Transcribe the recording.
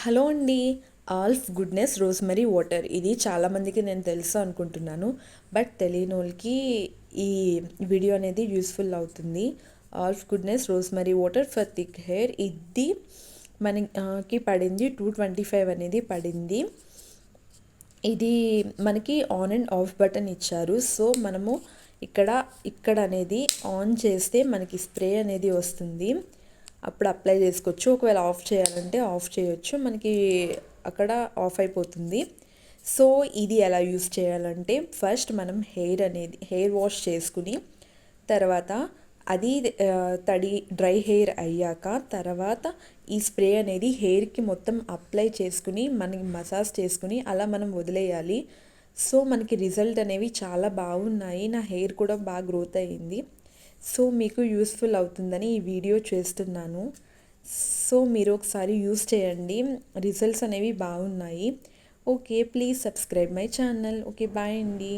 Hello అండి. ఆల్ఫ్ goodness rosemary water ఇది చాలామందికి నేను తెలుసు అనుకుంటున్నాను. బట్ తెలియనోళ్ళకి ఈ వీడియో అనేది యూస్ఫుల్ అవుతుంది. Alps goodness rosemary water for thick hair ఇది మనకి పడింది 225 అనేది పడింది. ఇది మనకి ఆన్ అండ్ ఆఫ్ బటన్ ఇచ్చారు. సో మనము ఇక్కడ అనేది ఆన్ చేస్తే మనకి స్ప్రే అనేది వస్తుంది. అప్పుడు అప్లై చేసుకోవచ్చు. ఒకవేళ ఆఫ్ చేయాలంటే ఆఫ్ చేయొచ్చు, మనకి అక్కడ ఆఫ్ అయిపోతుంది. సో ఇది ఎలా యూస్ చేయాలంటే ఫస్ట్ మనం హెయిర్ వాష్ చేసుకుని తర్వాత అది డ్రై హెయిర్ అయ్యాక తర్వాత ఈ స్ప్రే అనేది హెయిర్కి మొత్తం అప్లై చేసుకుని మనకి మసాజ్ చేసుకుని అలా మనం వదిలేయాలి. సో మనకి రిజల్ట్ అనేవి చాలా బాగున్నాయి. నా హెయిర్ కూడా బాగా గ్రోత్ అయ్యింది. సో మీకు యూస్ఫుల్ అవుతుందని ఈ వీడియో చేస్తున్నాను. సో మీరు ఒకసారి యూస్ చేయండి, రిజల్ట్స్ అనేవి బాగున్నాయి. Okay, please subscribe my channel. Okay, bye అండి.